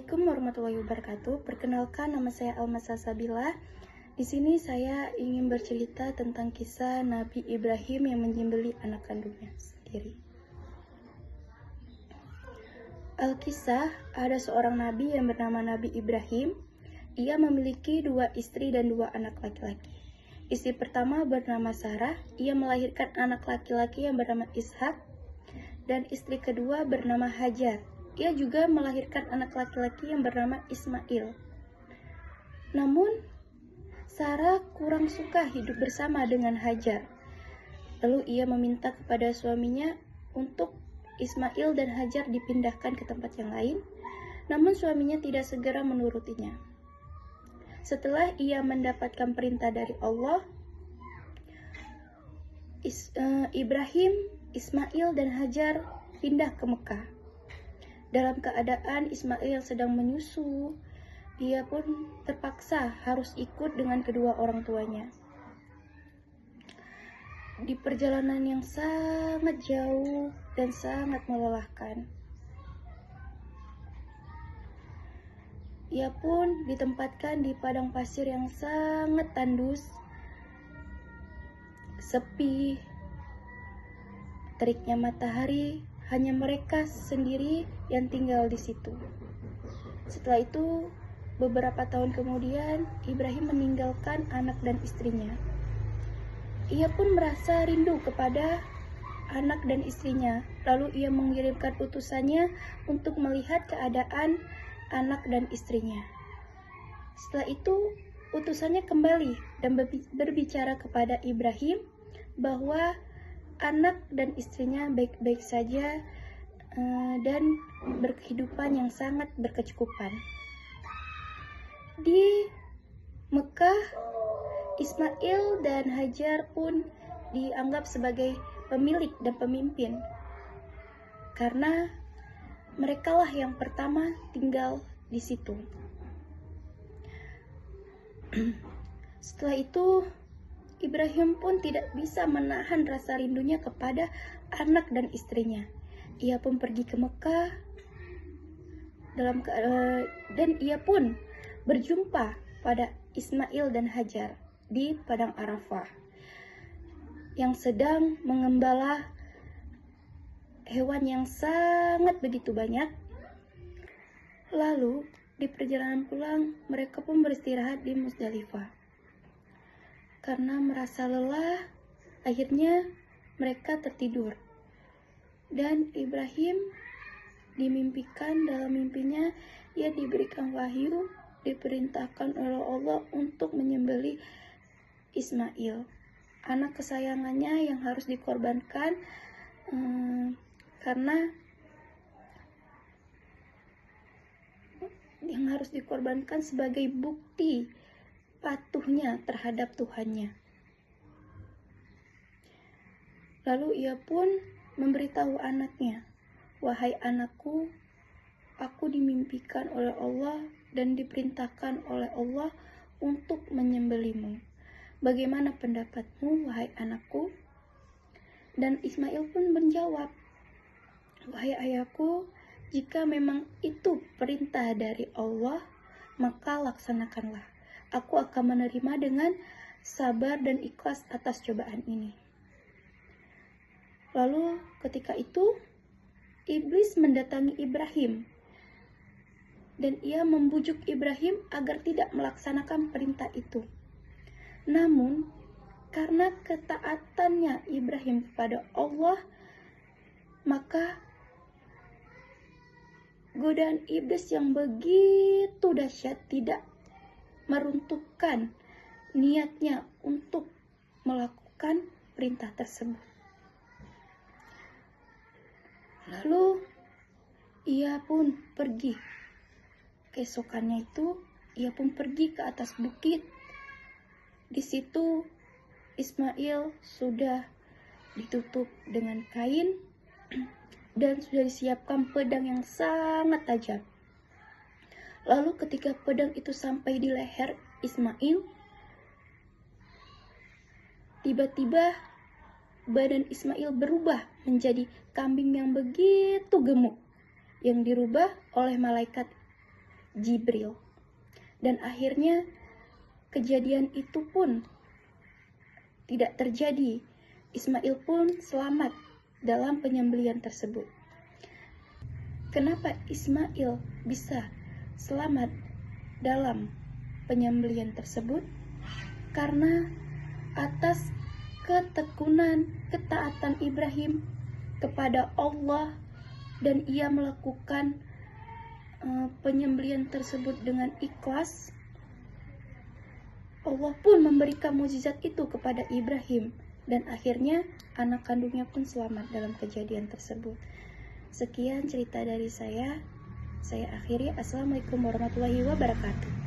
Assalamualaikum warahmatullahi wabarakatuh. Perkenalkan, nama saya Alma Salsabila. Di sini saya ingin bercerita tentang kisah Nabi Ibrahim yang menyembelih anak kandungnya sendiri. Alkisah, ada seorang nabi yang bernama Nabi Ibrahim. Ia memiliki 2 istri dan 2 anak laki-laki. Istri pertama bernama Sarah. Ia melahirkan anak laki-laki yang bernama Ishak. Dan istri kedua bernama Hajar. Ia juga melahirkan anak laki-laki yang bernama Ismail. Namun, Sarah kurang suka hidup bersama dengan Hajar. Lalu ia meminta kepada suaminya untuk Ismail dan Hajar dipindahkan ke tempat yang lain. Namun suaminya tidak segera menurutinya. Setelah ia mendapatkan perintah dari Allah, Ibrahim, Ismail, dan Hajar pindah ke Mekah. Dalam keadaan Ismail yang sedang menyusu, dia pun terpaksa harus ikut dengan kedua orang tuanya. Di perjalanan yang sangat jauh dan sangat melelahkan, ia pun ditempatkan di padang pasir yang sangat tandus, sepi, teriknya matahari. Hanya mereka sendiri yang tinggal di situ. Setelah itu, beberapa tahun kemudian, Ibrahim meninggalkan anak dan istrinya. Ia pun merasa rindu kepada anak dan istrinya. Lalu ia mengirimkan utusannya untuk melihat keadaan anak dan istrinya. Setelah itu, utusannya kembali dan berbicara kepada Ibrahim bahwa anak dan istrinya baik-baik saja dan berkehidupan yang sangat berkecukupan. Di Mekah, Ismail dan Hajar pun dianggap sebagai pemilik dan pemimpin, karena merekalah yang pertama tinggal di situ. Setelah itu, Ibrahim pun tidak bisa menahan rasa rindunya kepada anak dan istrinya. Ia pun pergi ke Mekah dan ia pun berjumpa pada Ismail dan Hajar di padang Arafah yang sedang mengembala hewan yang sangat begitu banyak. Lalu di perjalanan pulang, mereka pun beristirahat di Musdalifah. Karena merasa lelah, akhirnya mereka tertidur. Dan Ibrahim dimimpikan, dalam mimpinya ia diberikan wahyu, diperintahkan oleh Allah untuk menyembelih Ismail, anak kesayangannya yang harus dikorbankan sebagai bukti patuhnya terhadap Tuhannya. Lalu ia pun memberitahu anaknya, "Wahai anakku, aku dimimpikan oleh Allah dan diperintahkan oleh Allah untuk menyembelihmu. Bagaimana pendapatmu, wahai anakku?" Dan Ismail pun menjawab, "Wahai ayahku, jika memang itu perintah dari Allah, maka laksanakanlah. Aku akan menerima dengan sabar dan ikhlas atas cobaan ini." Lalu ketika itu, iblis mendatangi Ibrahim. Dan ia membujuk Ibrahim agar tidak melaksanakan perintah itu. Namun, karena ketaatannya Ibrahim kepada Allah, maka godaan iblis yang begitu dahsyat tidak meruntuhkan niatnya untuk melakukan perintah tersebut. Lalu ia pun pergi. Keesokannya itu ia pun pergi ke atas bukit. Di situ Ismail sudah ditutup dengan kain dan sudah disiapkan pedang yang sangat tajam. Lalu ketika pedang itu sampai di leher Ismail, tiba-tiba badan Ismail berubah menjadi kambing yang begitu gemuk, yang dirubah oleh malaikat Jibril. Dan akhirnya kejadian itu pun tidak terjadi. Ismail pun selamat dalam penyembelihan tersebut. Kenapa Ismail bisa selamat dalam penyembelihan tersebut? Karena atas ketekunan, ketaatan Ibrahim kepada Allah, dan ia melakukan penyembelihan tersebut dengan ikhlas, Allah pun memberikan mukjizat itu kepada Ibrahim, dan akhirnya anak kandungnya pun selamat dalam kejadian tersebut. Sekian cerita dari saya akhiri. Assalamualaikum warahmatullahi wabarakatuh.